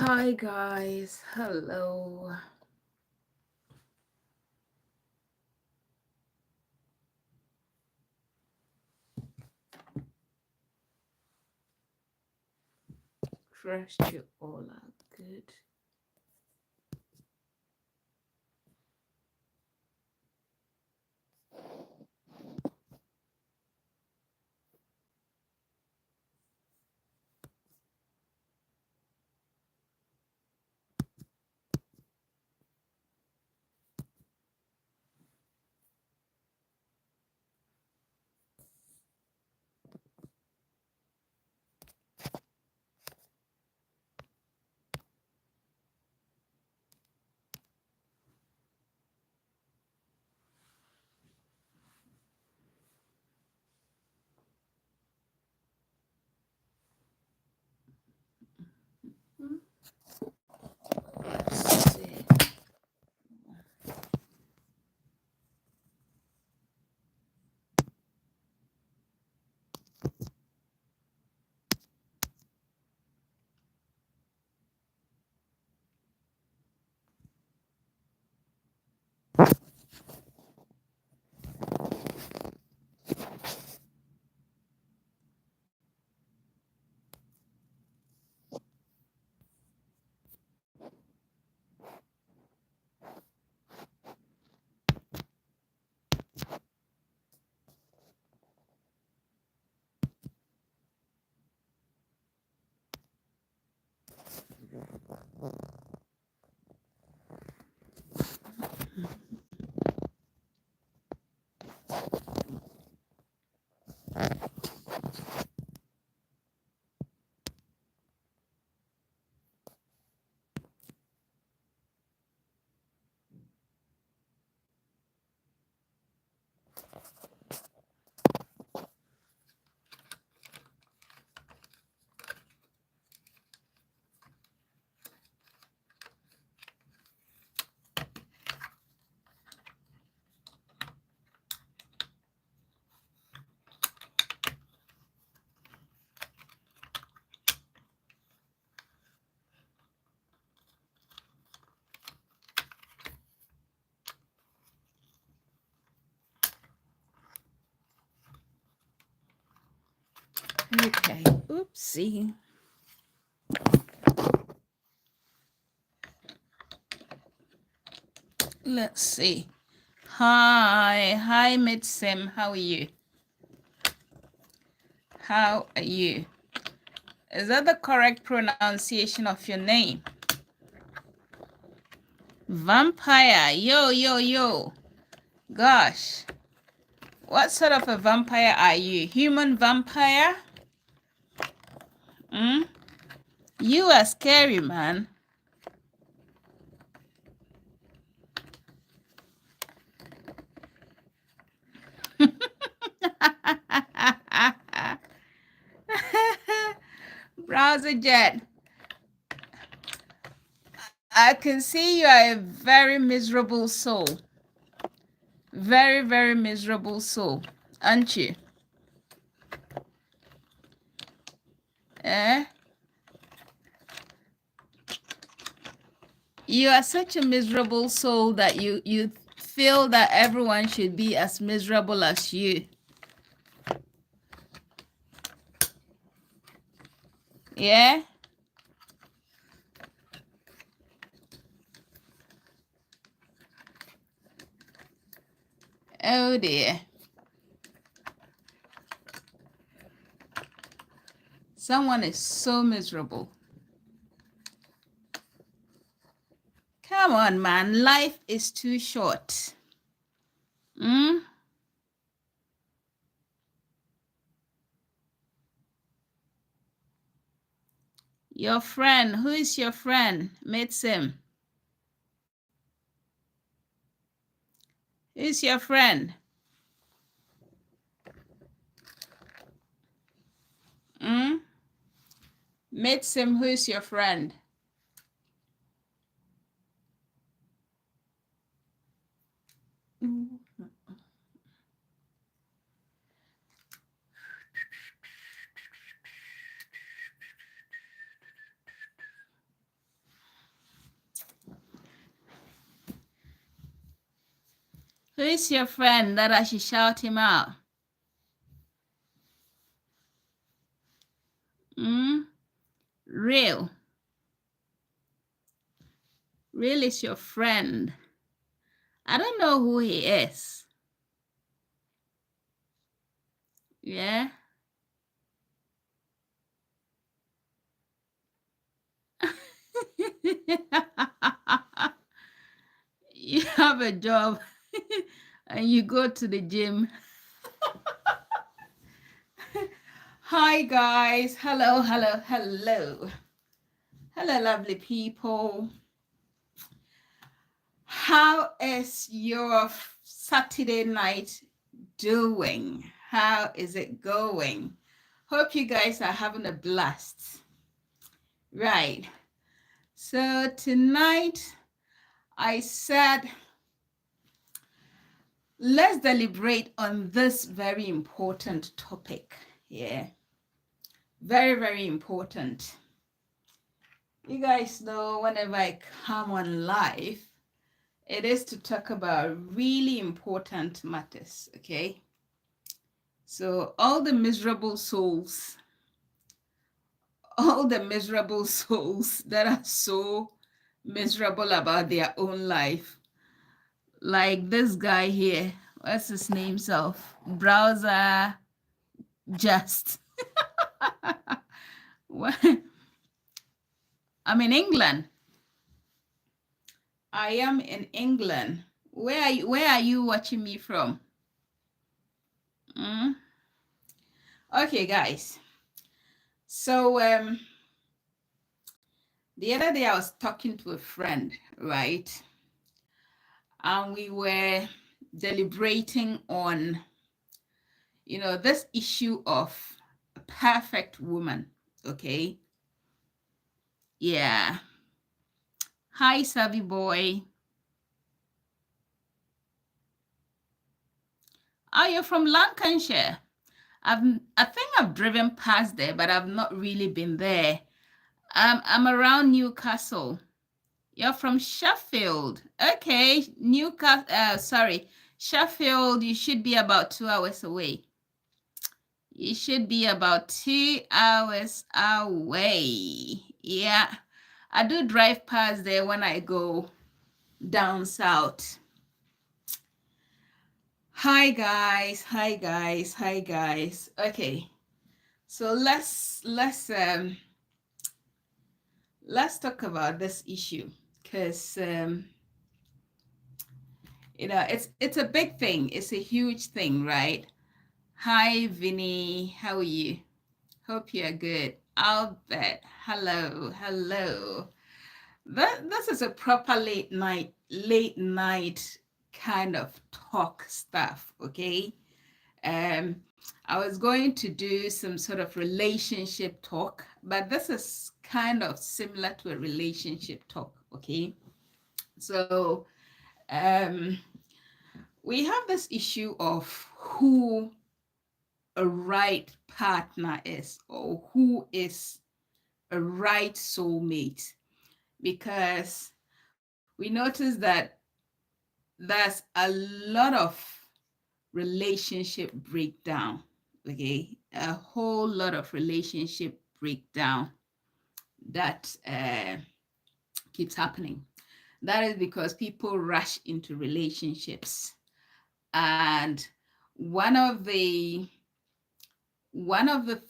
Hi guys, hello. Trust you all are good. Let's see. Okay, oopsie. Let's see. Hi, Midsim. How are you? How are you? Is that the correct pronunciation of your name? Vampire. Yo, yo, yo. Gosh. What sort of a vampire are you? Human vampire? Hmm? You are scary, man. Browser Jet, I can see you are a very miserable soul. Very, very miserable soul, aren't you? Eh? You are such a miserable soul that you feel that everyone should be as miserable as you. Yeah? Oh dear. Someone is so miserable. Come on, man. Life is too short. Hmm? Your friend. Who is your friend? Meet him. Who's your friend? Hmm? Meet him. Who's your friend? Who is your friend that I should shout him out? Real. Real is your friend. I don't know who he is. Yeah. You have a job and you go to the gym. Hi guys. Hello, hello, hello. Hello, lovely people. How is your Saturday night doing? How is it going? Hope you guys are having a blast. Right. So tonight I said, let's deliberate on this very important topic. Yeah. Very, very important. You guys know whenever I come on live, it is to talk about really important matters, okay? So all the miserable souls that are so miserable about their own life, like this guy here, what's his name? Browser Just. I'm in England. I am in England. Where are you watching me from? Okay, guys. So the other day I was talking to a friend, right? And we were deliberating on, this issue of a perfect woman, okay? Yeah. Hi, Savvy Boy. Oh, you're from Lancashire. I think I've driven past there, but I've not really been there. I'm around Newcastle. You're from Sheffield. Okay, Sheffield, you should be about 2 hours away. You should be about 2 hours away. Yeah, I do drive past there when I go down south. Hi guys. Okay, so let's talk about this issue, because it's a big thing. It's a huge thing, right? Hi Vinny, how are you? Hope you're good. Albert, hello. This is a proper late night kind of talk stuff, okay? I was going to do some sort of relationship talk, but this is kind of similar to a relationship talk, okay? So we have this issue of who a right partner is, or who is a right soulmate, because we notice that there's a lot of relationship breakdown, okay? A whole lot of relationship breakdown that keeps happening. That is because people rush into relationships. And one of the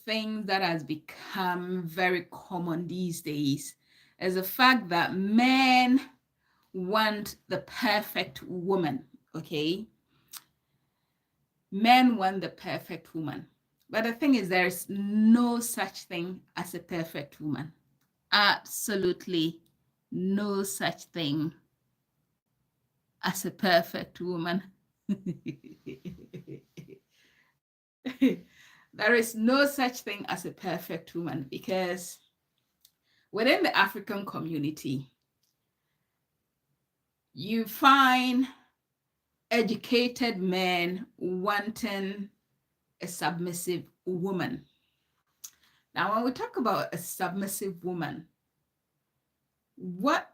things that has become very common these days is the fact that men want the perfect woman, okay? Men want the perfect woman. But the thing is, there's no such thing as a perfect woman. Absolutely no such thing as a perfect woman. There is no such thing as a perfect woman, because within the African community, you find educated men wanting a submissive woman. Now, when we talk about a submissive woman, what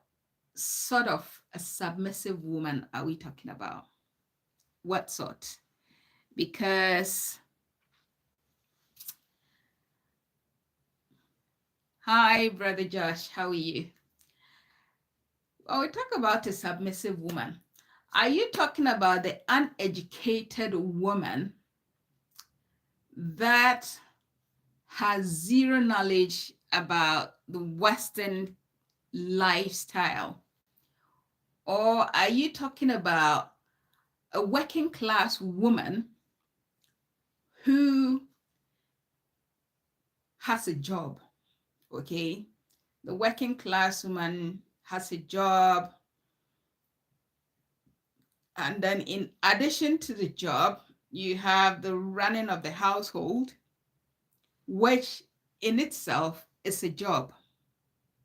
sort of a submissive woman are we talking about? what sort? Because, hi, Brother Josh, how are you? When we talk about a submissive woman, are you talking about the uneducated woman that has zero knowledge about the Western lifestyle? Or are you talking about a working class woman who has a job? Okay, the working class woman has a job, and then in addition to the job, you have the running of the household, which in itself is a job,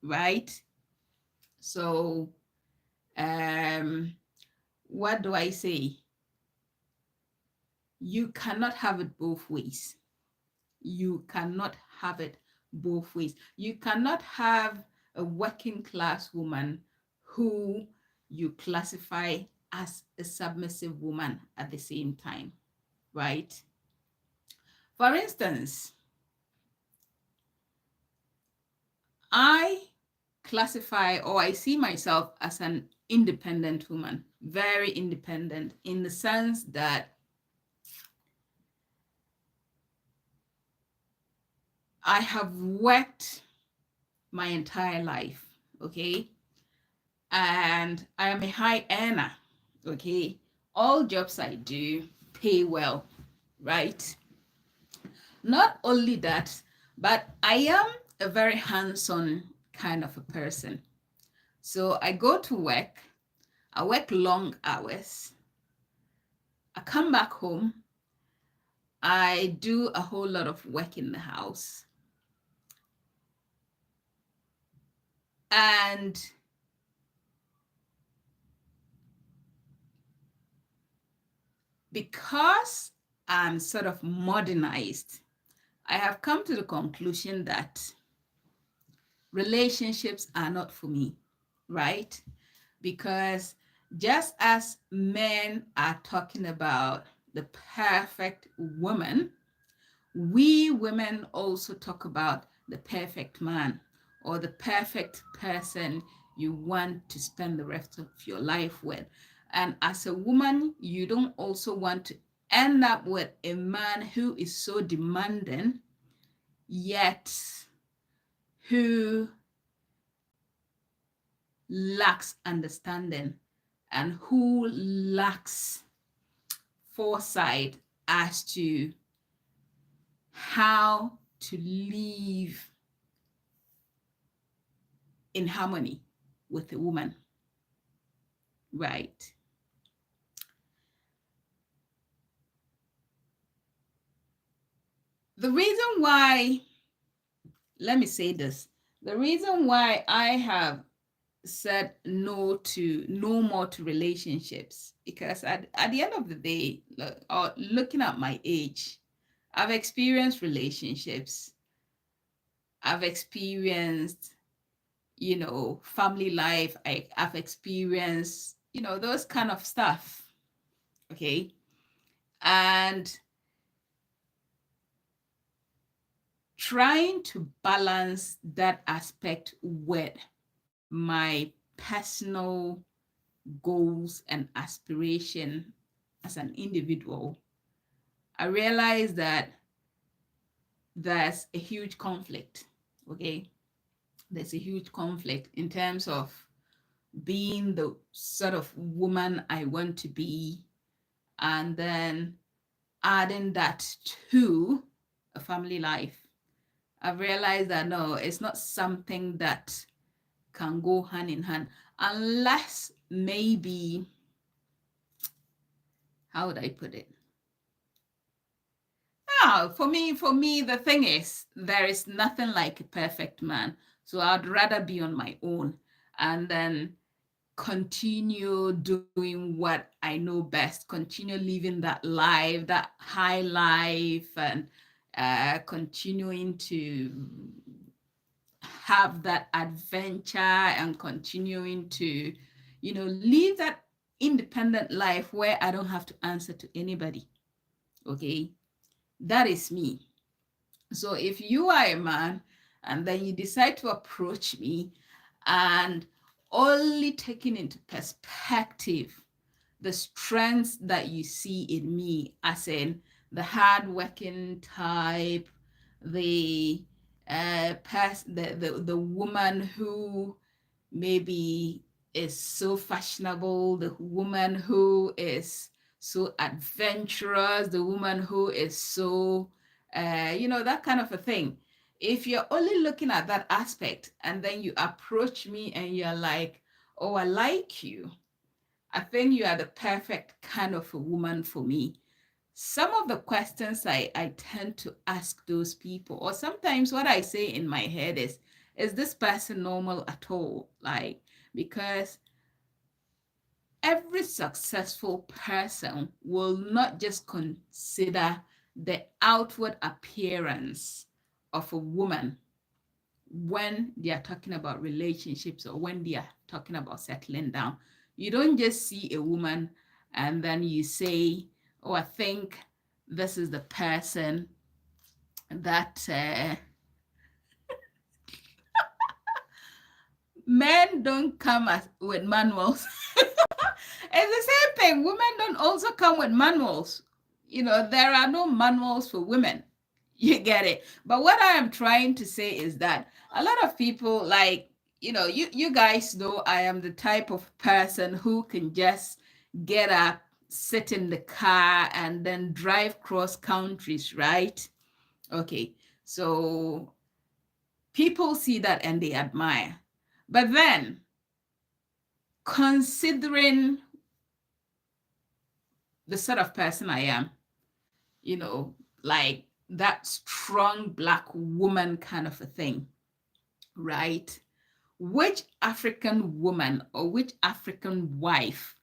right? So, what do I say? You cannot have it both ways. You cannot have it both ways. You cannot have a working class woman who you classify as a submissive woman at the same time, right? For instance, I classify, or I see myself as an independent woman, very independent, in the sense that I have worked my entire life, okay? And I am a high earner, okay? All jobs I do pay well, right? Not only that, but I am a very hands-on kind of a person. So I go to work, I work long hours, I come back home, I do a whole lot of work in the house. And because I'm sort of modernized, I have come to the conclusion that relationships are not for me, right? Because just as men are talking about the perfect woman, we women also talk about the perfect man or the perfect person you want to spend the rest of your life with. And as a woman, you don't also want to end up with a man who is so demanding, yet who lacks understanding and who lacks foresight as to how to live in harmony with a woman, right? The reason why, let me say this, the reason why I have said no more to relationships, because at the end of the day, looking at my age, I've experienced relationships, I've experienced, family life, I've experienced, those kind of stuff, okay? And trying to balance that aspect with my personal goals and aspiration as an individual, I realized that there's a huge conflict, okay? There's a huge conflict in terms of being the sort of woman I want to be, and then adding that to a family life. I've realized that no, it's not something that can go hand in hand unless maybe, how would I put it? For me, the thing is, there is nothing like a perfect man. So I'd rather be on my own and then continue doing what I know best, continue living that life, that high life, and continuing to have that adventure and continuing to, live that independent life where I don't have to answer to anybody. Okay, that is me. So if you are a man and then you decide to approach me and only taking into perspective the strengths that you see in me, as in the hardworking type, the the woman who maybe is so fashionable, the woman who is so adventurous, the woman who is so that kind of a thing. If you're only looking at that aspect and then you approach me and you're like, oh, I like you, I think you are the perfect kind of a woman for me. Some of the questions I tend to ask those people, or sometimes what I say in my head is this person normal at all? Like, because every successful person will not just consider the outward appearance of a woman when they are talking about relationships or when they are talking about settling down. You don't just see a woman and then you say, oh, I think this is the person that men don't come with manuals. It's the same thing. Women don't also come with manuals. There are no manuals for women. You get it. But what I am trying to say is that a lot of people, like, you guys know I am the type of person who can just get up, sit in the car, and then drive cross countries, right? Okay. So people see that and they admire. But then, considering the sort of person I am, like that strong Black woman kind of a thing, right? Which African woman or which African wife?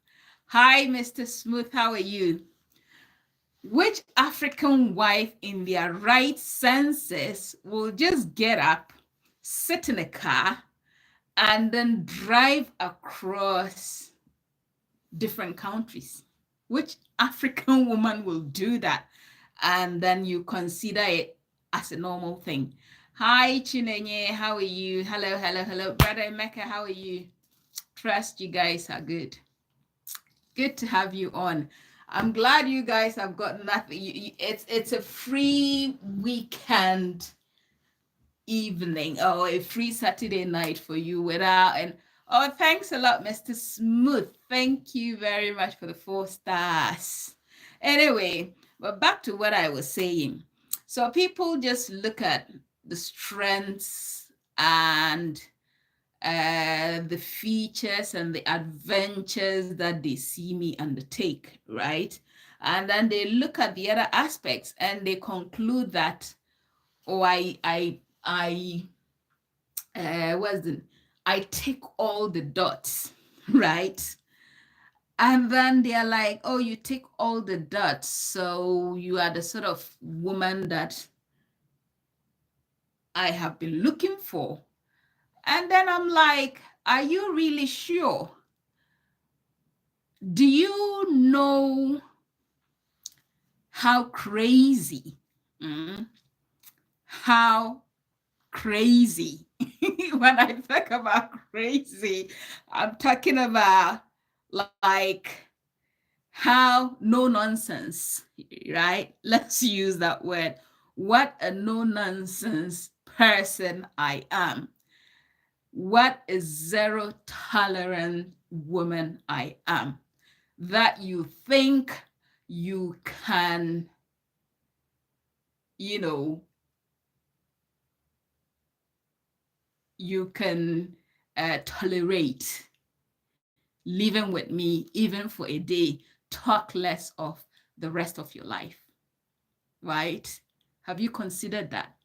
Hi, Mr. Smooth, how are you? Which African wife in their right senses will just get up, sit in a car, and then drive across different countries? Which African woman will do that? And then you consider it as a normal thing. Hi, Chinenye, how are you? Hello, hello, hello. Brother Emeka, how are you? Trust you guys are good. Good to have you on. I'm glad you guys have got nothing. It's a free weekend evening or a free Saturday night for you without and oh, thanks a lot, Mr. Smooth. Thank you very much for the 4 stars. Anyway, but back to what I was saying. So people just look at the strengths and the features and the adventures that they see me undertake, right? And then they look at the other aspects and they conclude that, oh, I tick all the dots, right? And then they're like, oh, you tick all the dots, so you are the sort of woman that I have been looking for. And then I'm like, are you really sure? Do you know how crazy, how crazy, when I talk about crazy, I'm talking about like how no nonsense, right? Let's use that word. What a no nonsense person I am. What a zero tolerant woman I am. That you think you can, tolerate living with me even for a day, talk less of the rest of your life, right? Have you considered that?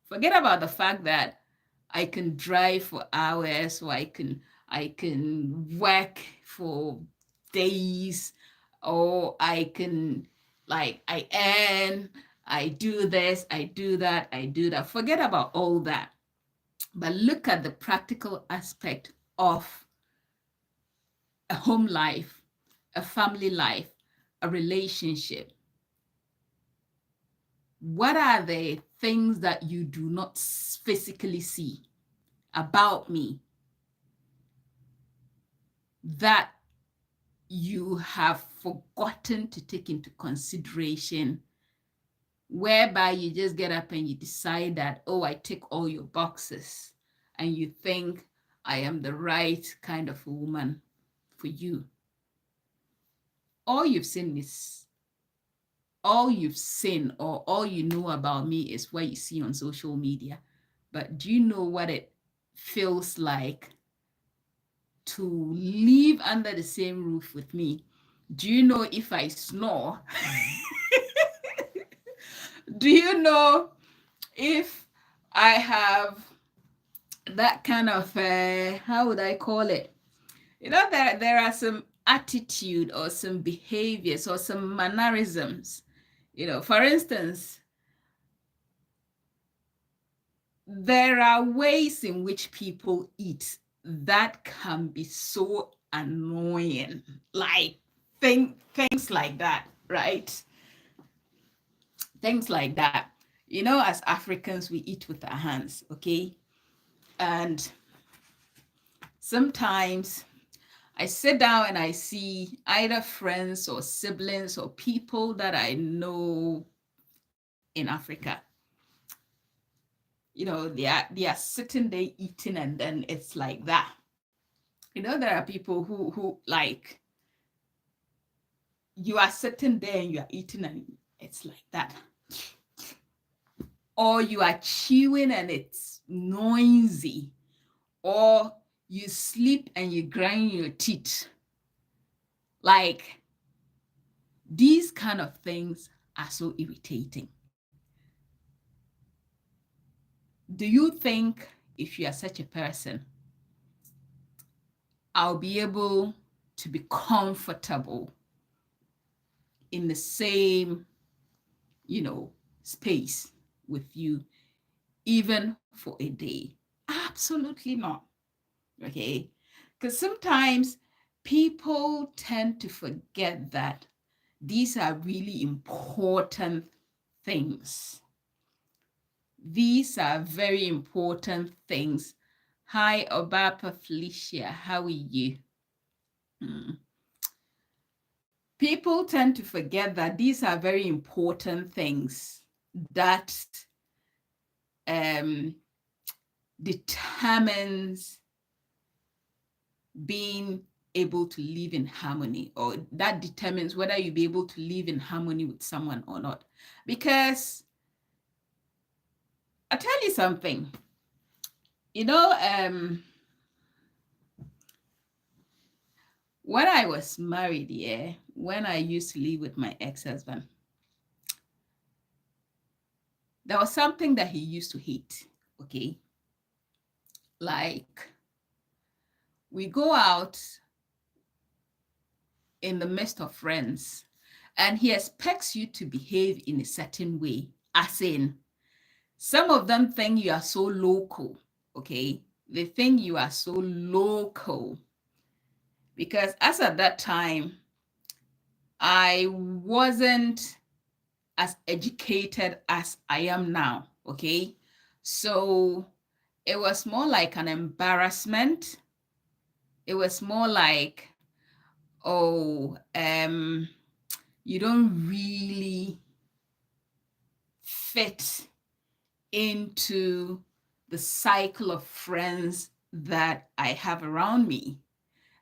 Forget about the fact that I can drive for hours, or I can work for days, or I can, like, I earn, I do this, I do that, I do that. Forget about all that. But look at the practical aspect of a home life, a family life, a relationship, what are the things that you do not physically see about me that you have forgotten to take into consideration, whereby you just get up and you decide that, oh, I tick all your boxes, and you think I am the right kind of woman for you. All you've seen or all you know about me is what you see on social media. But do you know what it feels like to live under the same roof with me? Do you know if I snore? Do you know if I have that kind of, how would I call it? You know, there are some attitude or some behaviors or some mannerisms. You know, for instance, there are ways in which people eat that can be so annoying, like things like that, right? Things like that. You know, as Africans, we eat with our hands, okay? And sometimes I sit down and I see either friends or siblings or people that I know in Africa. You know, they are sitting there eating, and then it's like that. You know, there are people who like, you are sitting there and you are eating and it's like that. Or you are chewing and it's noisy. Or you sleep and you grind your teeth. Like, these kind of things are so irritating. Do you think if you are such a person, I'll be able to be comfortable in the same, space with you, even for a day? Absolutely not. Okay. Because sometimes people tend to forget that these are really important things. These are very important things. Hi, Obapa Felicia. How are you? People tend to forget that these are very important things that determines being able to live in harmony, or that determines whether you'll be able to live in harmony with someone or not. Because I'll tell you something, when I was married, when I used to live with my ex-husband, there was something that he used to hate, okay? Like, we go out in the midst of friends, and he expects you to behave in a certain way, as in, some of them think you are so local, okay? They think you are so local. Because as at that time, I wasn't as educated as I am now, okay? So it was more like an embarrassment. It was more like, oh, you don't really fit into the cycle of friends that I have around me.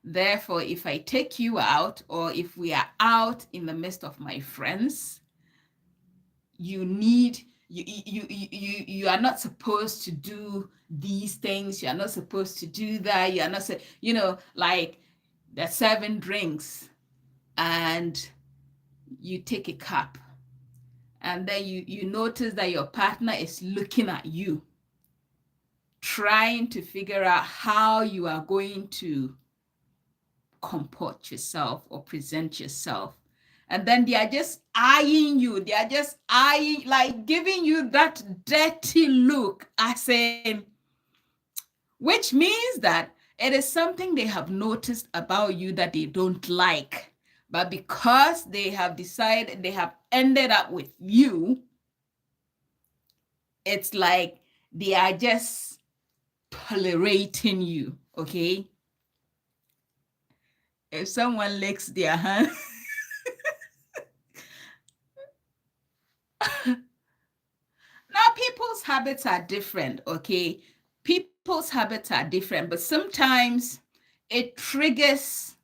Therefore, if I take you out, or if we are out in the midst of my friends, you are not supposed to do these things. You are not supposed to do that. You are not, like they're serving drinks and you take a cup, and then you notice that your partner is looking at you, trying to figure out how you are going to comport yourself or present yourself. And then they are just eyeing you. They are just eyeing, like giving you that dirty look, as in, which means that it is something they have noticed about you that they don't like. But because they have decided, they have ended up with you, it's like they are just tolerating you, okay? If someone licks their hand, now people's habits are different, okay? People's habits are different, but sometimes it triggers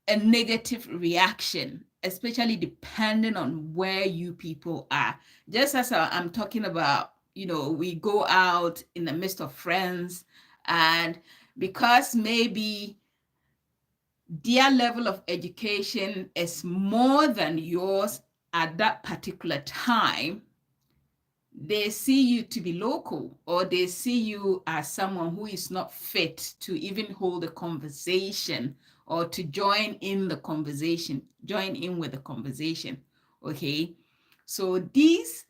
a negative reaction, especially depending on where you people are. Just as I'm talking about, we go out in the midst of friends, and because maybe their level of education is more than yours at that particular time, they see you to be local, or they see you as someone who is not fit to even hold a conversation or to join in with the conversation. Okay. So these,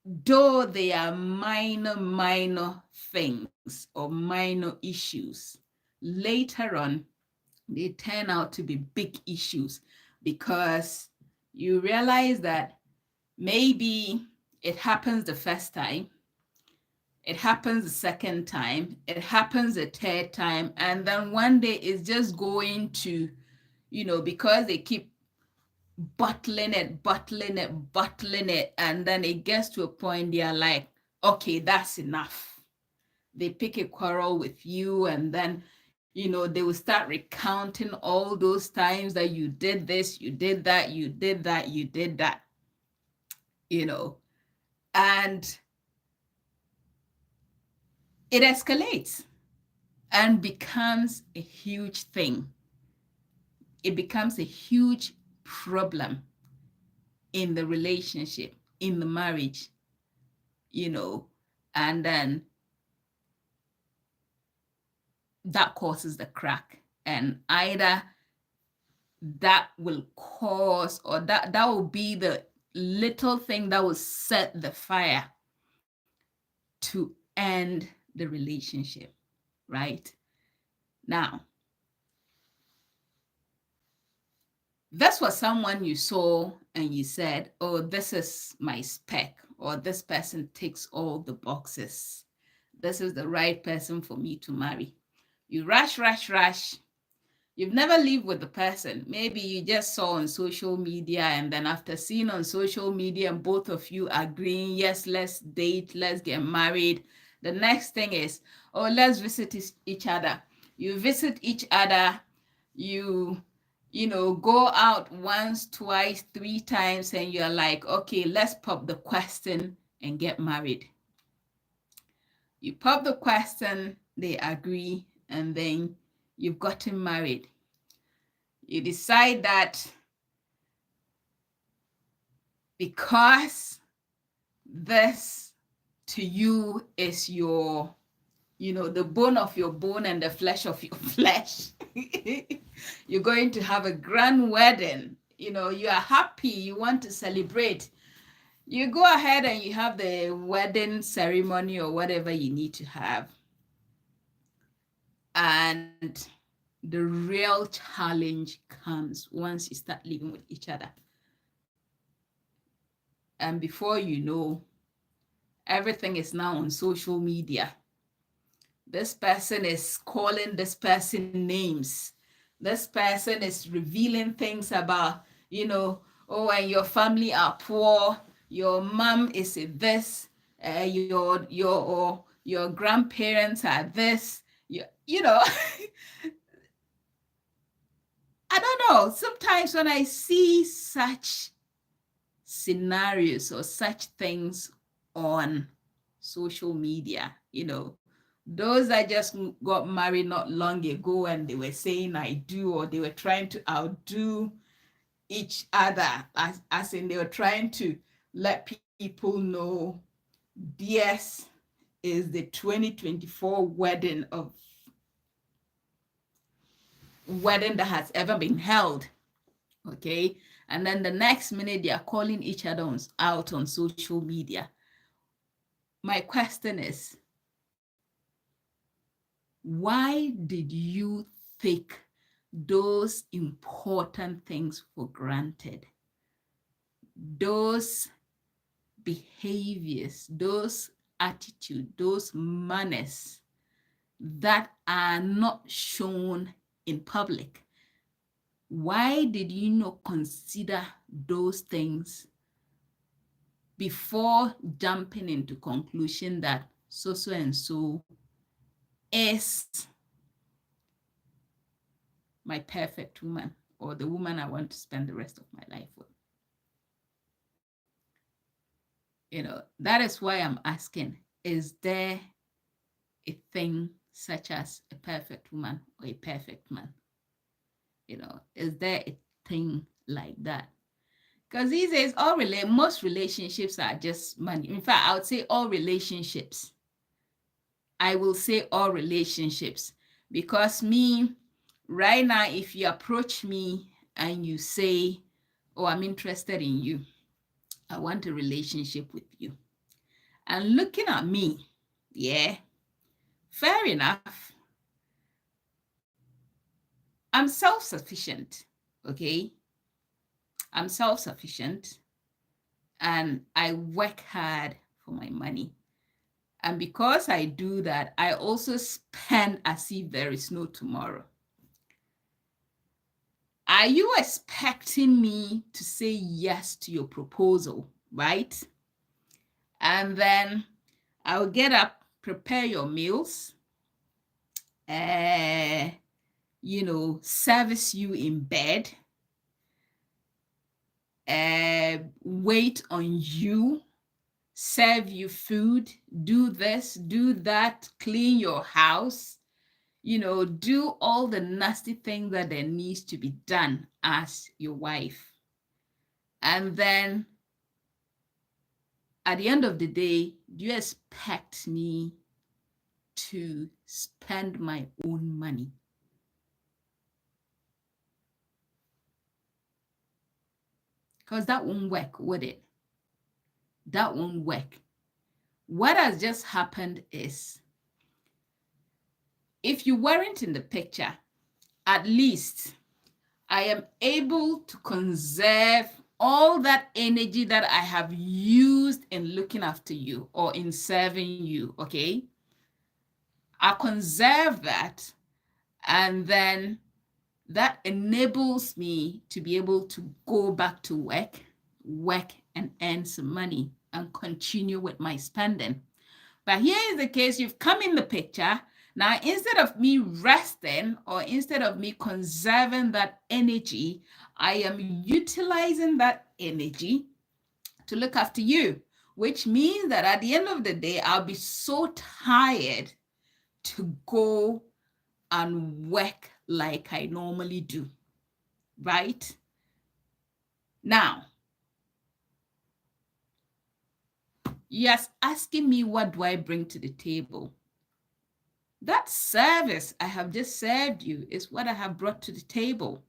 though they are minor things or minor issues, later on, they turn out to be big issues, because you realize that maybe it happens the first time, it happens the second time, it happens the third time, and then one day it's just going to, because they keep bottling it, and then it gets to a point they are like, okay, that's enough. They pick a quarrel with you, and then they will start recounting all those times that you did this, you did that, you did that, you did that, and it escalates and becomes a huge thing. It becomes a huge problem in the relationship, in the marriage, and then that causes the crack. And either that will cause, or that will be the little thing that will set the fire to end the relationship, right? Now, this was someone you saw and you said, oh, this is my spec, or this person ticks all the boxes. This is the right person for me to marry. You rush. You've never lived with the person. Maybe you just saw on social media, and then after seeing on social media and both of you agreeing, yes, let's date, let's get married. The next thing is, oh, let's visit each other. You visit each other, you go out once, twice, 3 times, and you're like, okay, let's pop the question and get married. You pop the question, they agree, and then you've gotten married. You decide that because this to you is your, the bone of your bone and the flesh of your flesh, you're going to have a grand wedding. You are happy, you want to celebrate. You go ahead and you have the wedding ceremony or whatever you need to have. And the real challenge comes once you start living with each other. And before you know, everything is now on social media. This person is calling this person names. This person is revealing things about, oh, and your family are poor. Your mom is this. Your grandparents are this. I don't know. Sometimes when I see such scenarios or such things on social media, those that just got married not long ago and they were saying I do, or they were trying to outdo each other, as in they were trying to let people know this is the 2024 wedding that has ever been held. Okay. And then the next minute they are calling each other out on social media. My question is, why did you take those important things for granted. Those behaviors, those attitudes, those manners that are not shown in public. Why did you not consider those things before jumping into conclusion that so and so is my perfect woman or the woman I want to spend the rest of my life with? That is why I'm asking, is there a thing such as a perfect woman or a perfect man? Is there a thing like that? Because these days, most relationships are just money. In fact, I would say all relationships. I will say all relationships, because me, right now, if you approach me and you say, oh, I'm interested in you, I want a relationship with you, and looking at me, yeah, fair enough. I'm self-sufficient, okay? I'm self-sufficient and I work hard for my money. And because I do that, I also spend as if there is no tomorrow. Are you expecting me to say yes to your proposal, right? And then I'll get up, prepare your meals, service you in bed, wait on you, serve you food, do this, do that, clean your house, do all the nasty things that there needs to be done as your wife. And then at the end of the day, do you expect me to spend my own money? Because that won't work, would it? That won't work. What has just happened is, if you weren't in the picture, at least I am able to conserve all that energy that I have used in looking after you or in serving you, okay? I conserve that, and then that enables me to be able to go back to work and earn some money and continue with my spending. But here is the case, you've come in the picture. Now, instead of me resting or instead of me conserving that energy, I am utilizing that energy to look after you, which means that at the end of the day, I'll be so tired to go and work like I normally do, right? Now, yes, asking me what do I bring to the table? That service I have just served you is what I have brought to the table.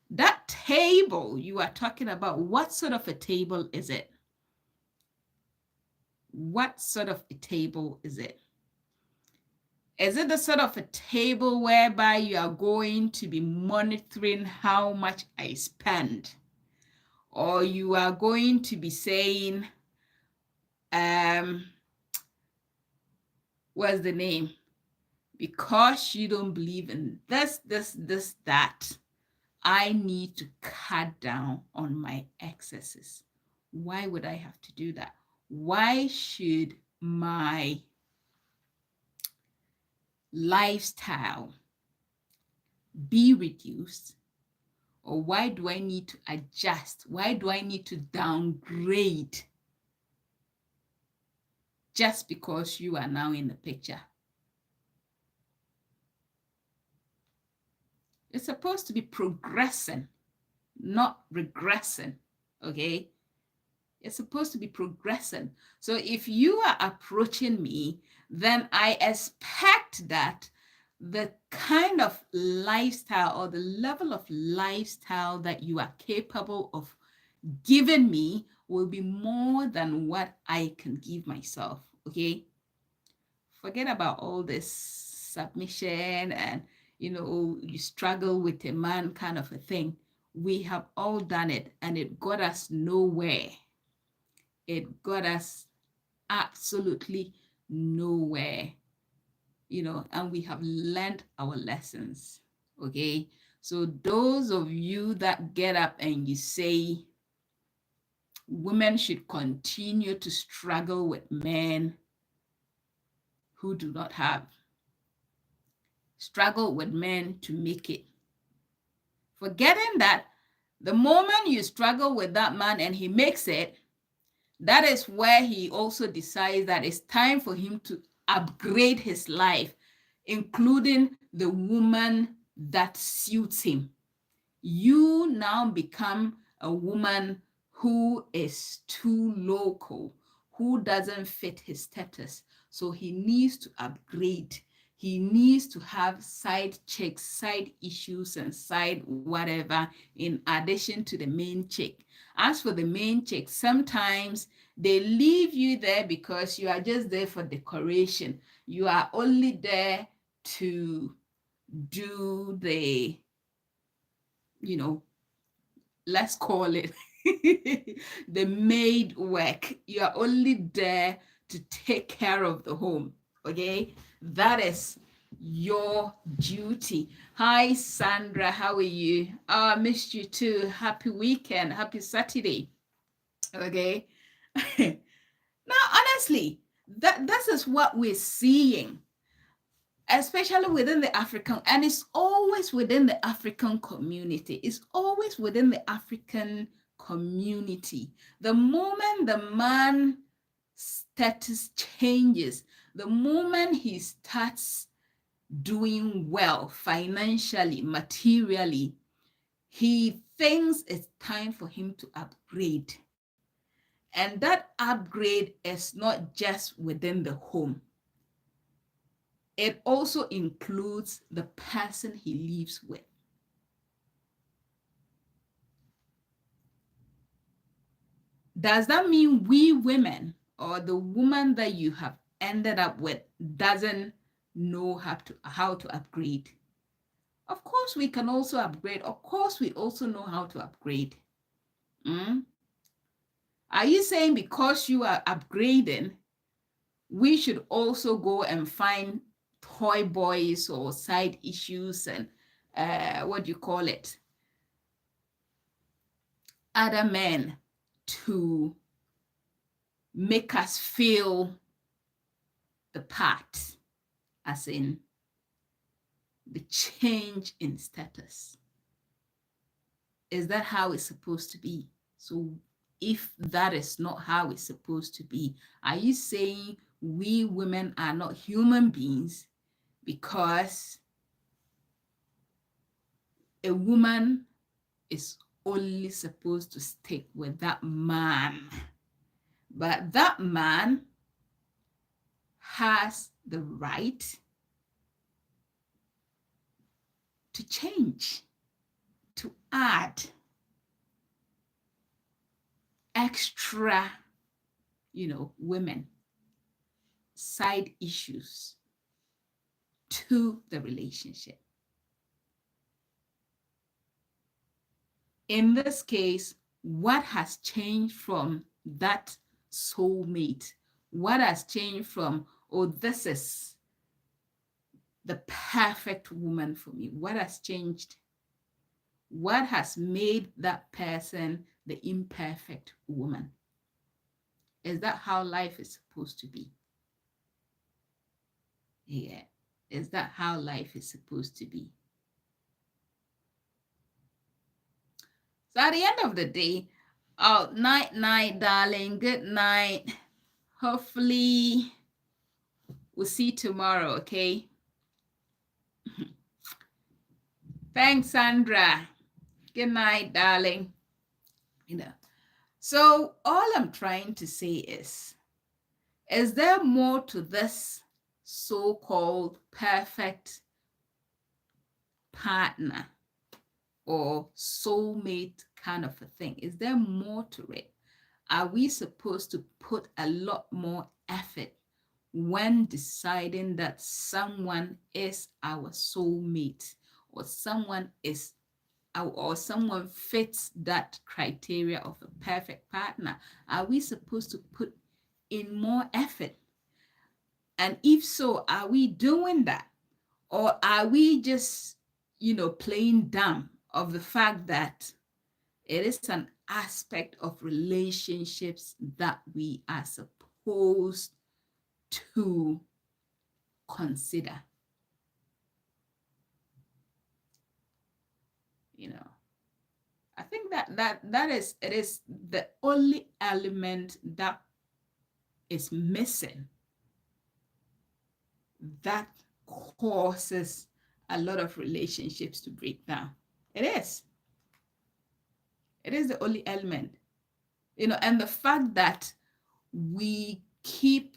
That table you are talking about, what sort of a table is it? What sort of a table is it? Is it the sort of a table whereby you are going to be monitoring how much I spend? Or you are going to be saying, what's the name? Because you don't believe in this, that, I need to cut down on my excesses. Why would I have to do that? Why should my lifestyle be reduced? Or why do I need to adjust? Why do I need to downgrade just because you are now in the picture? It's supposed to be progressing, not regressing, okay? It's supposed to be progressing. So if you are approaching me, then I expect that the kind of lifestyle or the level of lifestyle that you are capable of giving me will be more than what I can give myself, okay? Forget about all this submission and you struggle with a man kind of a thing. We have all done it, and it got us nowhere. It got us absolutely nowhere, and we have learned our lessons. Okay. So, those of you that get up and you say women should continue to struggle with men who do not have, struggle with men to make it, forgetting that the moment you struggle with that man and he makes it, that is where he also decides that it's time for him to upgrade his life, including the woman that suits him. You now become a woman who is too local, who doesn't fit his status. So he needs to upgrade. He needs to have side chicks, side issues, and side whatever in addition to the main chick. As for the main chick, sometimes they leave you there because you are just there for decoration. You are only there to do the, let's call it the maid work. You are only there to take care of the home. Okay, that is your duty. Hi Sandra, how are you? I missed you too. Happy weekend, happy Saturday. Okay. Now honestly, this is what we're seeing, especially within the African, and it's always within the African community. It's always within the African community. The moment the man status changes, the moment he starts doing well financially, materially, he thinks it's time for him to upgrade. And that upgrade is not just within the home. It also includes the person he lives with. Does that mean we women or the woman that you have ended up with doesn't know how to upgrade? Of course, we can also upgrade. Of course, we also know how to upgrade. Are you saying because you are upgrading, we should also go and find toy boys or side issues and what do you call it? Other men to make us feel the part, as in the change in status? Is that how it's supposed to be? So if that is not how it's supposed to be, are you saying we women are not human beings because a woman is only supposed to stick with that man, but that man has the right to change, to add extra, women, side issues to the relationship? In this case, what has changed from that soulmate? What has changed from, oh, this is the perfect woman for me? What has changed? What has made that person the imperfect woman? Is that how life is supposed to be? Yeah. Is that how life is supposed to be? So at the end of the day, oh, night, darling. Good night. Hopefully, we'll see you tomorrow, okay? Thanks, Sandra. Good night, darling. So all I'm trying to say is there more to this so-called perfect partner or soulmate kind of a thing? Is there more to it? Are we supposed to put a lot more effort when deciding that someone is our soulmate, or someone fits that criteria of a perfect partner? Are we supposed to put in more effort? And if so, are we doing that? Or are we just, playing dumb of the fact that it is an aspect of relationships that we are supposed to consider? I think it is the only element that is missing that causes a lot of relationships to break down. It is the only element, and the fact that we keep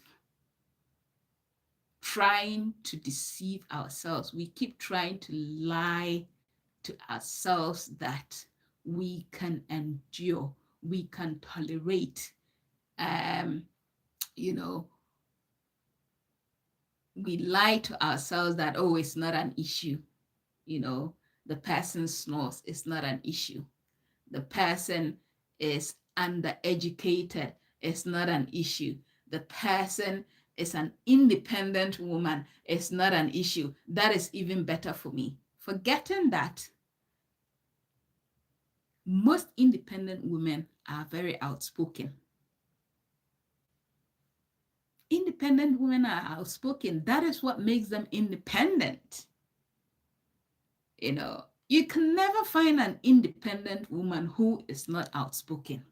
trying to deceive ourselves, we keep trying to lie to ourselves that we can endure, we can tolerate, we lie to ourselves that, oh, it's not an issue. The person snores, it's not an issue. The person is undereducated, it's not an issue. The person is an independent woman, it's not an issue. That is even better for me. Forgetting that most independent women are very outspoken. Independent women are outspoken. That is what makes them independent. You can never find an independent woman who is not outspoken.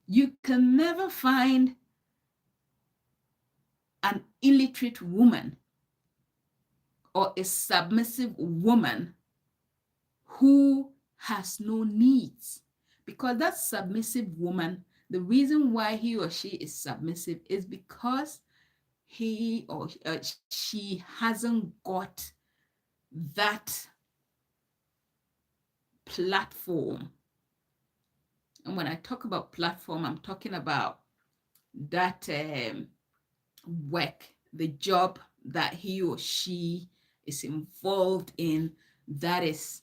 You can never find an illiterate woman or a submissive woman who has no needs. Because that submissive woman, the reason why he or she is submissive is because he or she hasn't got that platform. And when I talk about platform, I'm talking about that work, the job that he or she is involved in, that is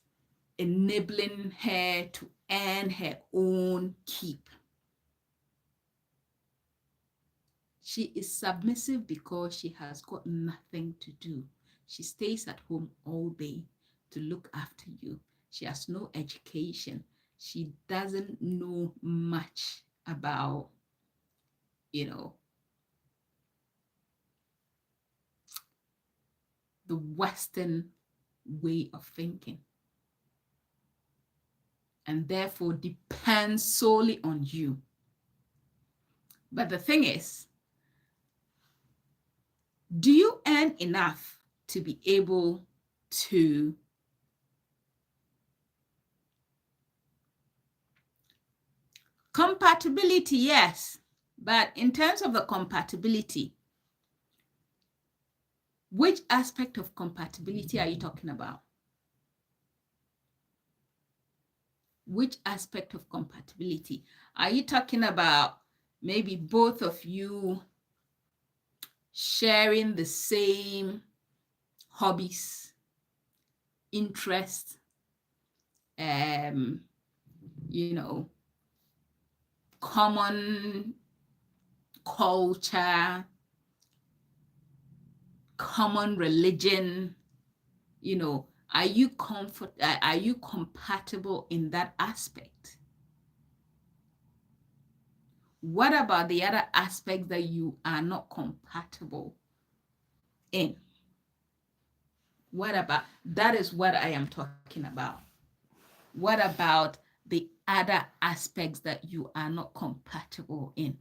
enabling her to earn her own keep. She is submissive because she has got nothing to do. She stays at home all day to look after you. She has no education. She doesn't know much about, the Western way of thinking, and therefore depends solely on you. But the thing is, do you earn enough to be able to compatibility? Yes, but in terms of the compatibility, which aspect of compatibility are you talking about? Which aspect of compatibility? Are you talking about maybe both of you sharing the same hobbies, interests, common culture, common religion? Are you compatible in that aspect? What about the other aspects that you are not compatible in? What about that? Is what I am talking about. What about the other aspects that you are not compatible in?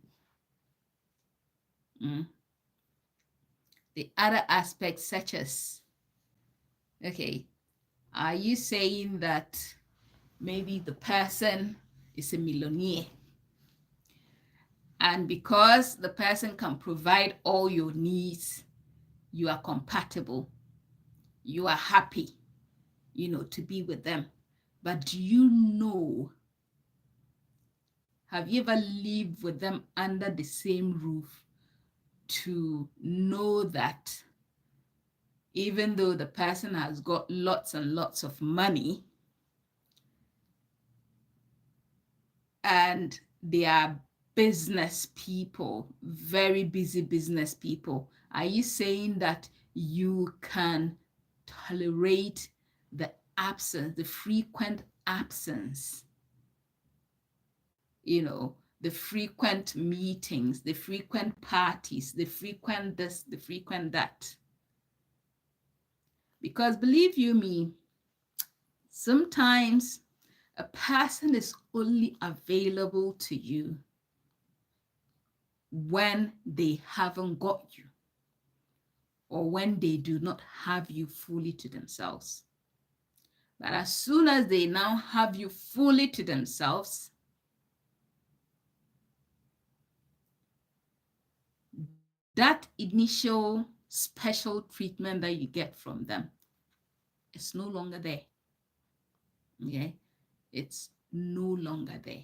The other aspects, such as, okay, are you saying that maybe the person is a millionaire, and because the person can provide all your needs, you are compatible, you are happy, to be with them? But do you know, have you ever lived with them under the same roof to know that even though the person has got lots and lots of money and they are business people, very busy business people, are you saying that you can tolerate the absence, the frequent absence, the frequent meetings, the frequent parties, the frequent this, the frequent that? Because believe you me, sometimes a person is only available to you when they haven't got you or when they do not have you fully to themselves. But as soon as they now have you fully to themselves, that initial special treatment that you get from them is no longer there. Okay? It's no longer there.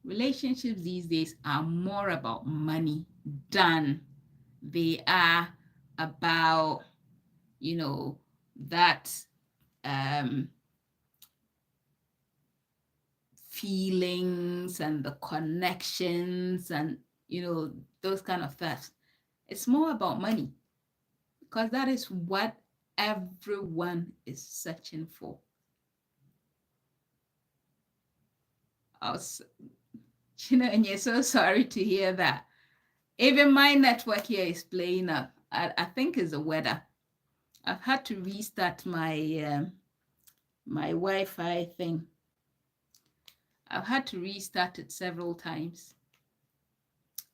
Relationships these days are more about money than they are about, that feelings and the connections and, those kind of stuff. It's more about money because that is what everyone is searching for. And you're so sorry to hear that. Even my network here is playing up. I think it's the weather. I've had to restart my my Wi-Fi thing. I've had to restart it several times.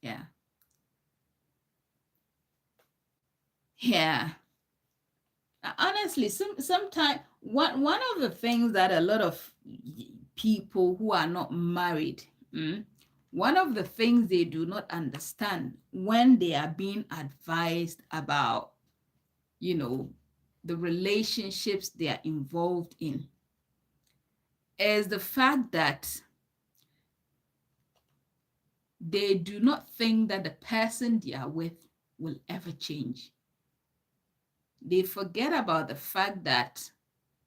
Yeah. Honestly, sometimes one of the things that a lot of people who are not married, one of the things they do not understand when they are being advised about, the relationships they are involved in, is the fact that they do not think that the person they are with will ever change. They forget about the fact that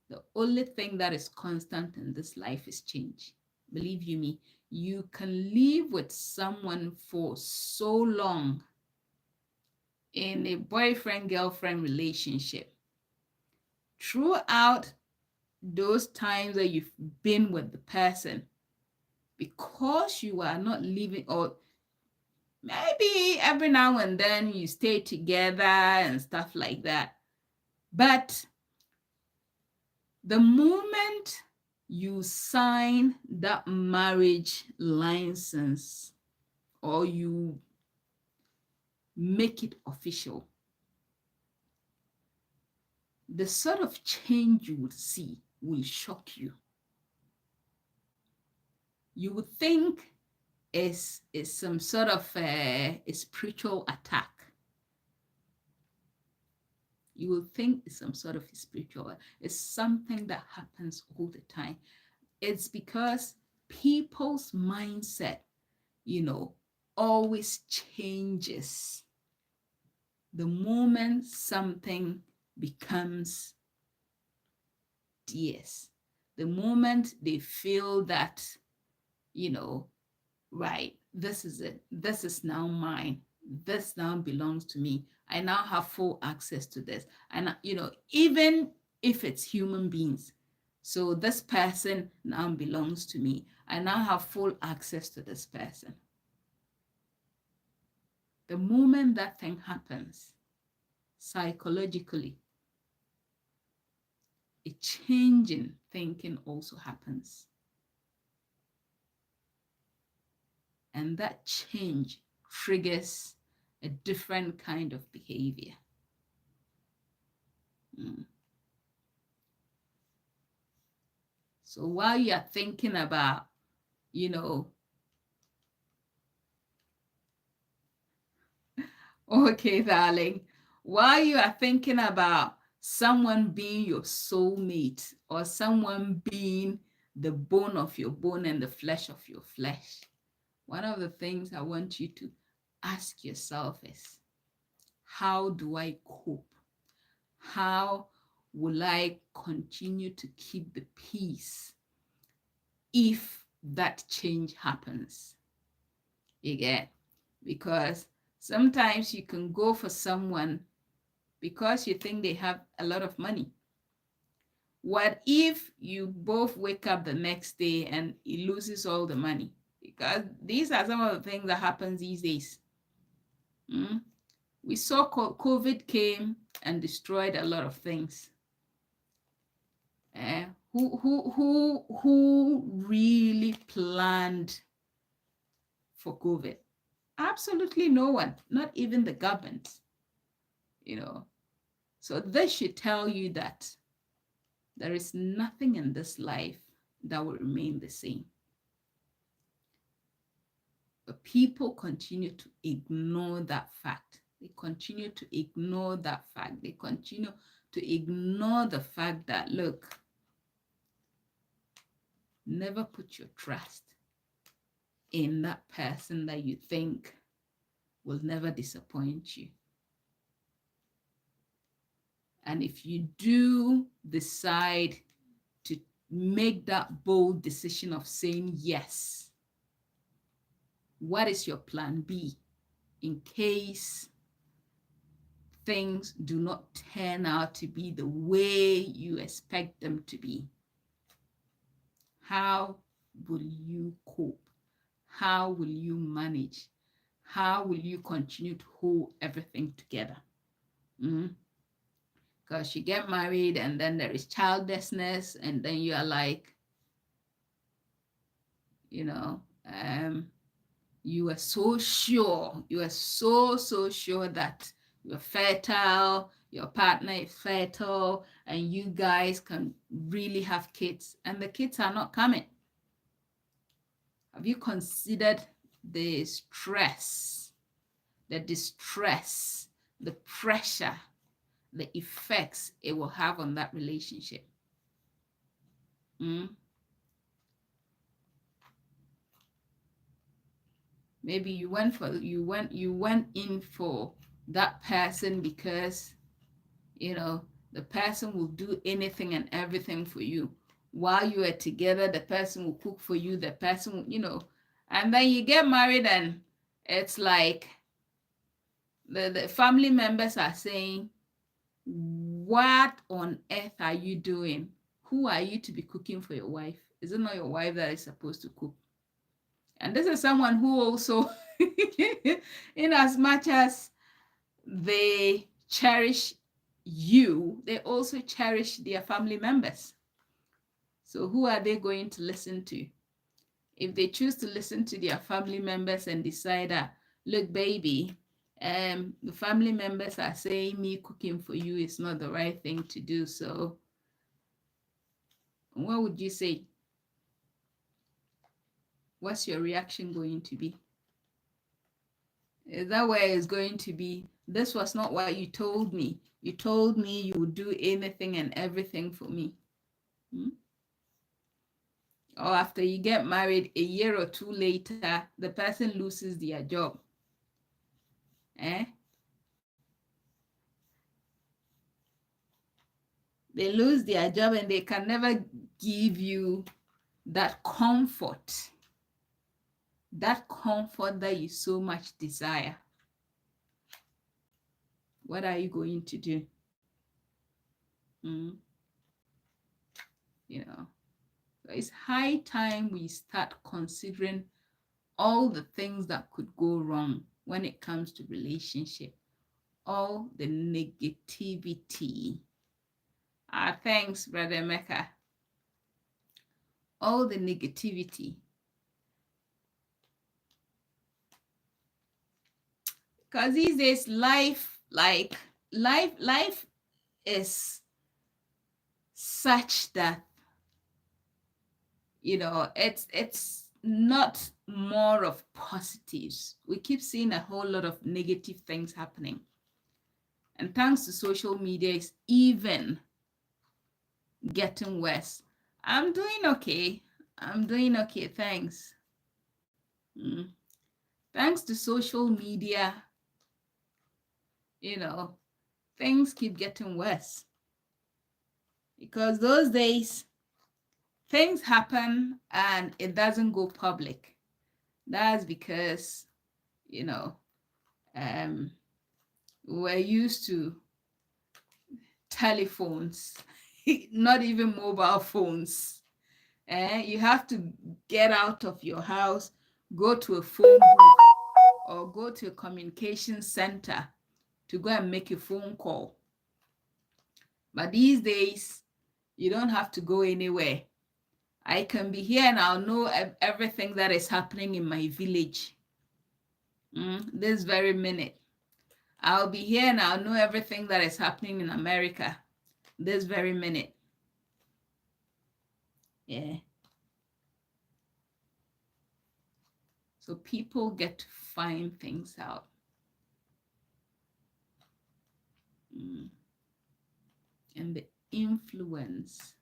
the only thing that is constant in this life is change. Believe you me, you can live with someone for so long in a boyfriend-girlfriend relationship. Throughout those times that you've been with the person, because you are not living, or maybe every now and then you stay together and stuff like that, but the moment you sign that marriage license or you make it official, the sort of change you would see will shock you. You would think it's some sort of a spiritual attack. You will think it's some sort of spiritual, it's something that happens all the time. It's because people's mindset, always changes the moment something becomes theirs. The moment they feel that, right, this is it. This is now mine. This now belongs to me. I now have full access to this. And, even if it's human beings, so this person now belongs to me. I now have full access to this person. The moment that thing happens, psychologically, a change in thinking also happens. And that change triggers a different kind of behavior. So while you're thinking about, okay, darling, while you are thinking about someone being your soulmate or someone being the bone of your bone and the flesh of your flesh. One of the things I want you to ask yourself is, how do I cope? How will I continue to keep the peace if that change happens? You get? Because sometimes you can go for someone because you think they have a lot of money. What if you both wake up the next day and he loses all the money? Because these are some of the things that happens these days. We saw COVID came and destroyed a lot of things. Who really planned for COVID? Absolutely no one, not even the government. So this should tell you that there is nothing in this life that will remain the same. But people continue to ignore that fact. They continue to ignore that fact. They continue to ignore the fact that, look, never put your trust in that person that you think will never disappoint you. And if you do decide to make that bold decision of saying yes, what is your plan B in case things do not turn out to be the way you expect them to be? How will you cope? How will you manage? How will you continue to hold everything together? Because you get married and then there is childlessness, and then you are like, you are so sure, you are so sure that you're fertile, your partner is fertile, and you guys can really have kids, and the kids are not coming. Have you considered the stress, the distress, the pressure, the effects it will have on that relationship? Maybe you went in for that person because the person will do anything and everything for you. While you are together, the person will cook for you, the person will, and then you get married and it's like the family members are saying, what on earth are you doing? Who are you to be cooking for your wife? Is it not your wife that is supposed to cook? And this is someone who also, in as much as they cherish you, they also cherish their family members. So who are they going to listen to? If they choose to listen to their family members and decide that, look, baby, the family members are saying me cooking for you is not the right thing to do. So what would you say? What's your reaction going to be? Is that where it's going to be? This was not what you told me. You told me you would do anything and everything for me. Or after you get married, a year or two later, the person loses their job. They lose their job and they can never give you that comfort that you so much desire. What are you going to do? So it's high time we start considering all the things that could go wrong when it comes to relationship, all the negativity. Thanks, Brother Mecca. All the negativity. Because these days, life is such that, it's not more of positives. We keep seeing a whole lot of negative things happening. And thanks to social media, it's even getting worse. I'm doing okay. I'm doing okay, thanks. Thanks to social media, you know, things keep getting worse. Because those days, things happen and it doesn't go public. That's because, you know, we're used to telephones, not even mobile phones. You have to get out of your house, go to a phone booth, or go to a communication center to go and make a phone call. But these days, you don't have to go anywhere. I can be here and I'll know everything that is happening in my village. This very minute. I'll be here and I'll know everything that is happening in America this very minute. Yeah. So people get to find things out. And the influence.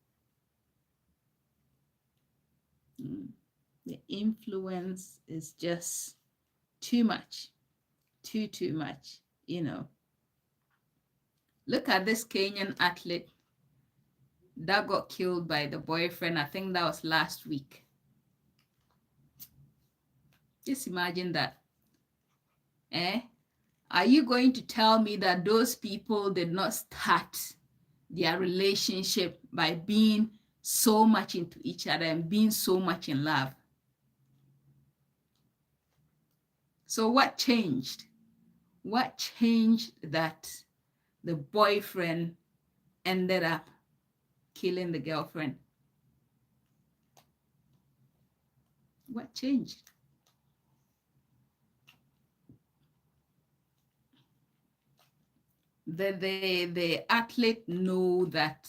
The influence is just too much. Too much, you know. Look at this Kenyan athlete that got killed by the boyfriend. I think that was last week. Just imagine that. Are you going to tell me that those people did not start their relationship by being so much into each other and being so much in love? So what changed? What changed that the boyfriend ended up killing the girlfriend? What changed? The athlete knew that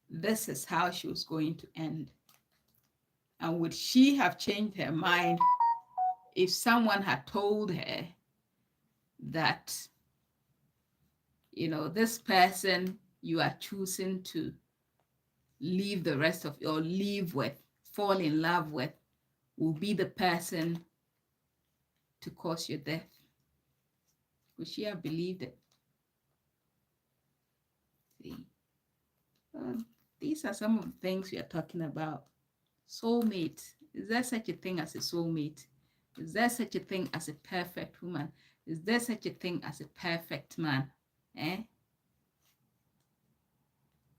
this is how she was going to end. And would she have changed her mind if someone had told her that, you know, this person you are choosing to live the rest of your live with, fall in love with, will be the person to cause your death? Would she have believed it? See, these are some of the things we are talking about. Soulmate. Is there such a thing as a soulmate? Is there such a thing as a perfect woman? Is there such a thing as a perfect man?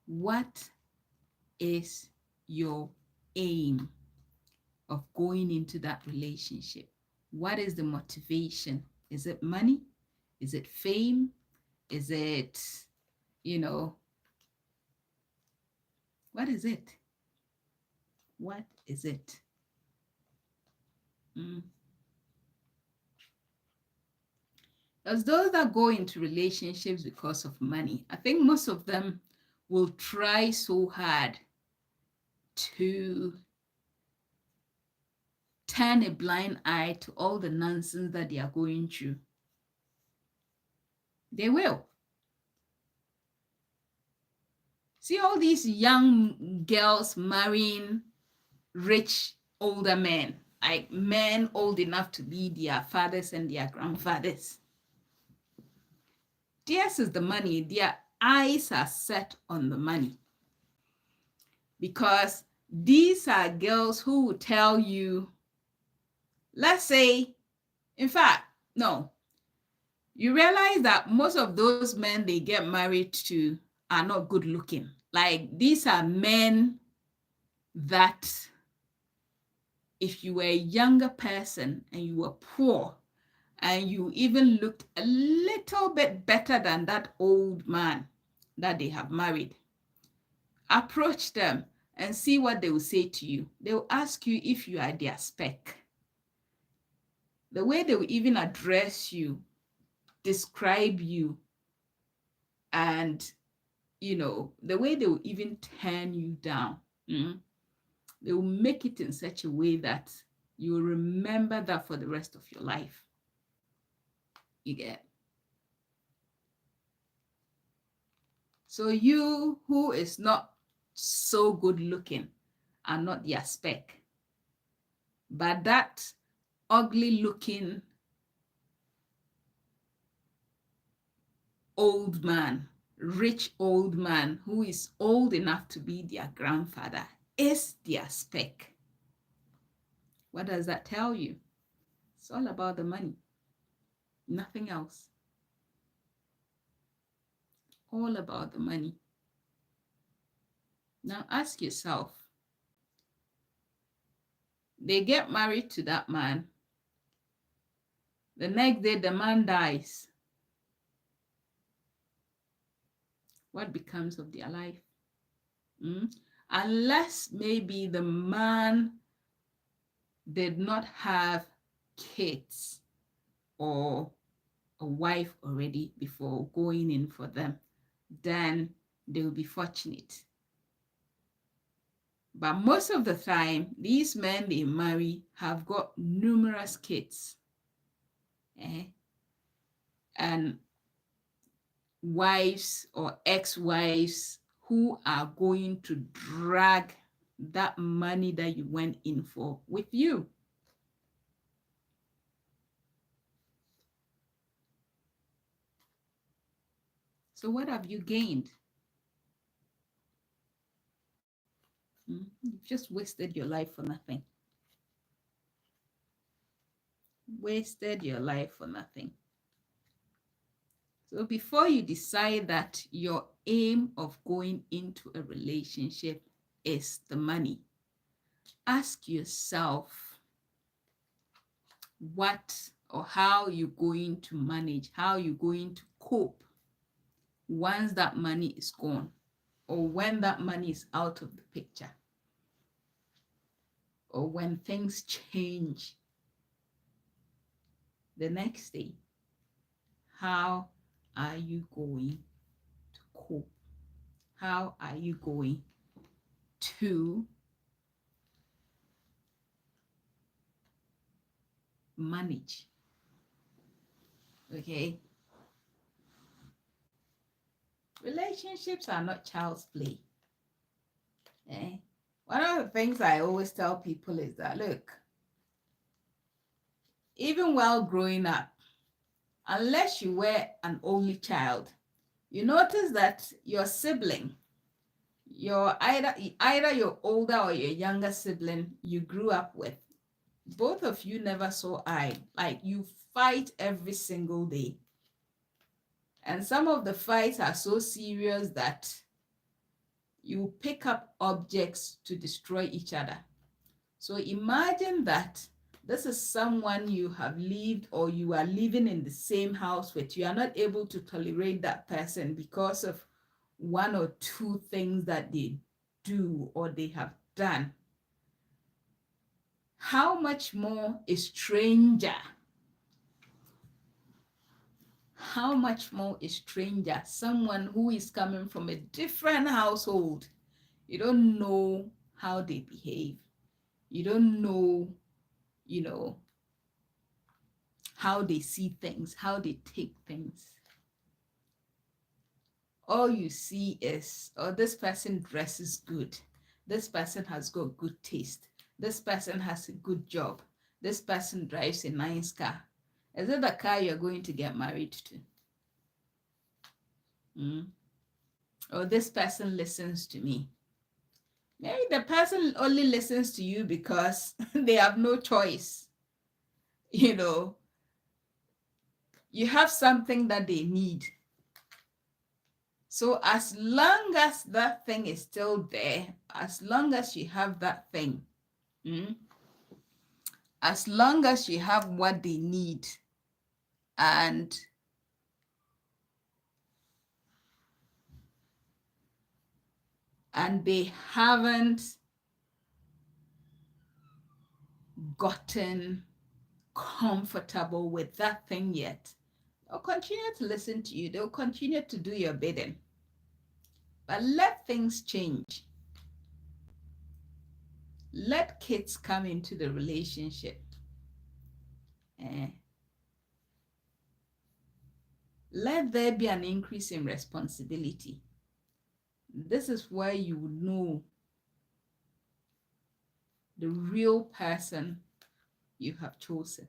What is your aim of going into that relationship? What is the motivation? Is it money? Is it fame? Is it, you know, what is it? What is it? As those that go into relationships because of money, I think most of them will try so hard to turn a blind eye to all the nonsense that they are going through. They will. See all these young girls marrying rich older men, like men old enough to be their fathers and their grandfathers. Theirs is the money. Their eyes are set on the money. Because these are girls who will tell you, let's say, in fact, no, you realize that most of those men they get married to are not good looking. Like, these are men that if you were a younger person and you were poor and you even looked a little bit better than that old man that they have married, approach them and see what they will say to you. They will ask you if you are their spec. The way they will even address you, describe you, and, you know, the way they will even turn you down. They will make it in such a way that you will remember that for the rest of your life. You get? So you who is not so good looking, are not their spec. But that ugly looking old man, rich old man who is old enough to be their grandfather is their spec. What does that tell you? It's all about the money, nothing else. All about the money. Now ask yourself, they get married to that man. The next day, the man dies. What becomes of their life? Unless maybe the man did not have kids or a wife already before going in for them, then they will be fortunate. But most of the time, these men they marry have got numerous kids. And wives or ex-wives who are going to drag that money that you went in for with you. So what have you gained? You've just wasted your life for nothing. Wasted your life for nothing. So before you decide that your aim of going into a relationship is the money, ask yourself what or how you're going to manage, how you're going to cope once that money is gone or when that money is out of the picture or when things change the next day. How are you going to cope? How are you going to manage? Okay. Relationships are not child's play. One of the things I always tell people is that, look, even while growing up, unless you were an only child, you notice that your sibling, your either your older or your younger sibling you grew up with, both of you never saw eye. Like, you fight every single day. And some of the fights are so serious that you pick up objects to destroy each other. So imagine that this is someone you have lived or you are living in the same house with. You are not able to tolerate that person because of one or two things that they do or they have done. How much more a stranger? How much more a stranger, someone who is coming from a different household? You don't know how they behave. You don't know, how they see things, how they take things. All you see is, oh, this person dresses good. This person has got good taste. This person has a good job. This person drives a nice car. Is it the car you're going to get married to? Or this person listens to me. Maybe the person only listens to you because they have no choice. You have something that they need. So as long as that thing is still there, as long as you have that thing, as long as you have what they need, and they haven't gotten comfortable with that thing yet, they'll continue to listen to you. They'll continue to do your bidding. But let things change. Let kids come into the relationship. Let there be an increase in responsibility. This is where you would know the real person you have chosen.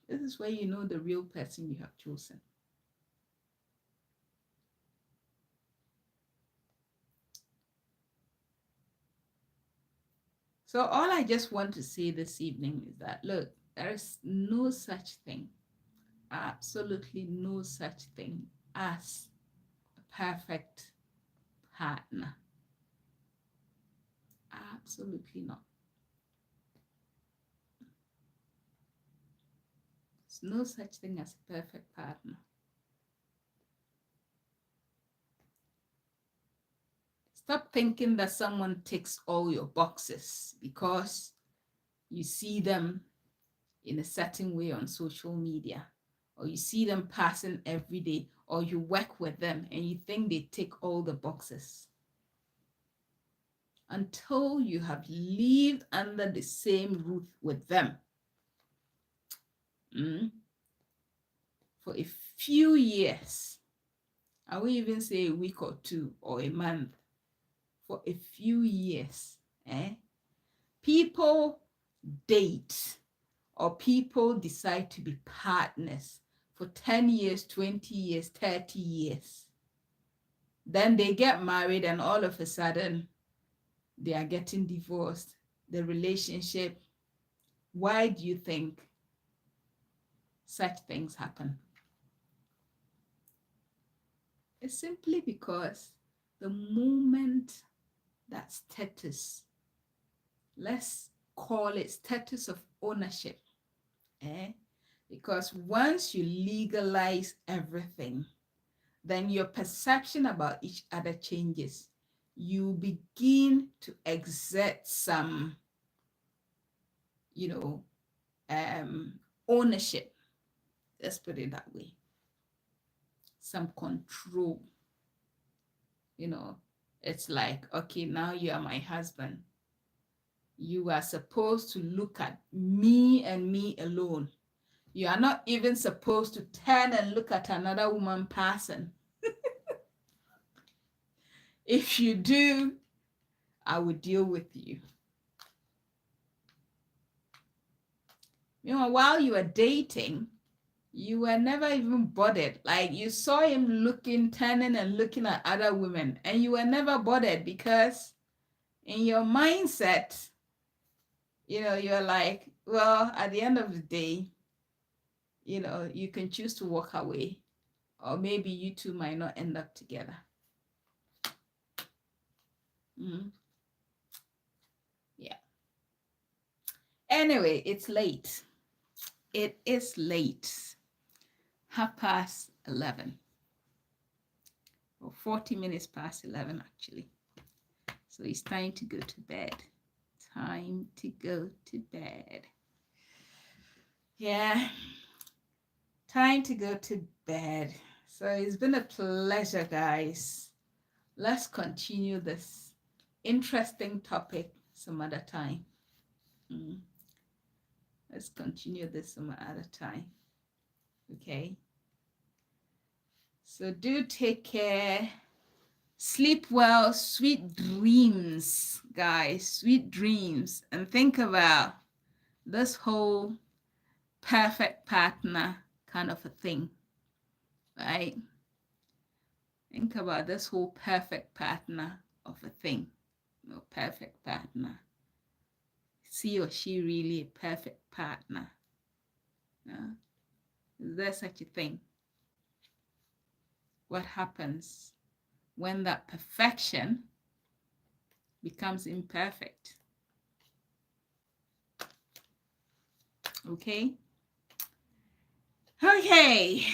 This is where you know the real person you have chosen. So all I just want to say this evening is that, look, there is no such thing, absolutely no such thing as a perfect partner. Absolutely not. There's no such thing as a perfect partner. Stop thinking that someone ticks all your boxes because you see them in a certain way on social media, or you see them passing every day, or you work with them and you think they tick all the boxes. Until you have lived under the same roof with them for a few years, I will even say a week or two or a month, for a few years, people date or people decide to be partners for 10 years, 20 years, 30 years. Then they get married and all of a sudden they are getting divorced. The relationship, why do you think such things happen? It's simply because the moment that status, let's call it status of ownership, because once you legalize everything, then your perception about each other changes. You begin to exert some, ownership. Let's put it that way. Some control. It's like, okay, now you are my husband. You are supposed to look at me and me alone. You are not even supposed to turn and look at another woman passing. If you do, I will deal with you. While you were dating, you were never even bothered. Like, you saw him turning and looking at other women, and you were never bothered because in your mindset, you're like, well, at the end of the day, you can choose to walk away, or maybe you two might not end up together. Yeah. Anyway, it's late. It is late. 11:30. Or 40 minutes past 11, actually. So it's time to go to bed. Time to go to bed. Yeah. Time to go to bed. So it's been a pleasure, guys. Let's continue this interesting topic some other time. Let's continue this some other time. Okay. So do take care. Sleep well. Sweet dreams, guys. Sweet dreams. And think about this whole perfect partner kind of a thing, right? Think about this whole perfect partner of a thing. No, perfect partner. Is he or she really a perfect partner? Is there such a thing? What happens when that perfection becomes imperfect? Okay? Okay.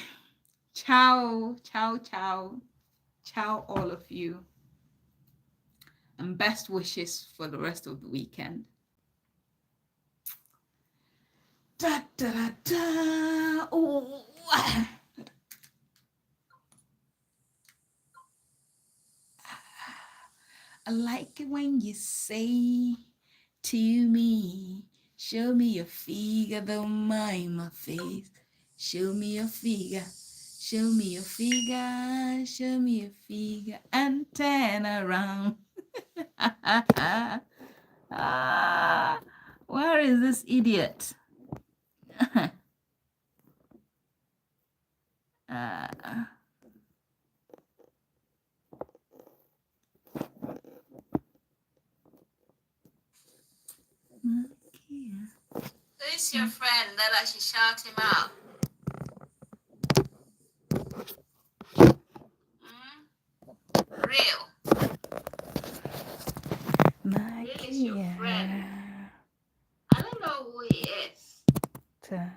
Ciao, ciao, ciao. Ciao, all of you. And best wishes for the rest of the weekend. Da, da, da, da. Oh. I like it when you say to me, show me your figure, don't mind my face. Show me your figure, Show me your figure, show me your figure, and turn around. Where is this idiot? Who's your friend that I should shout him out? Real. Real is your friend. I don't know who he is. Yeah.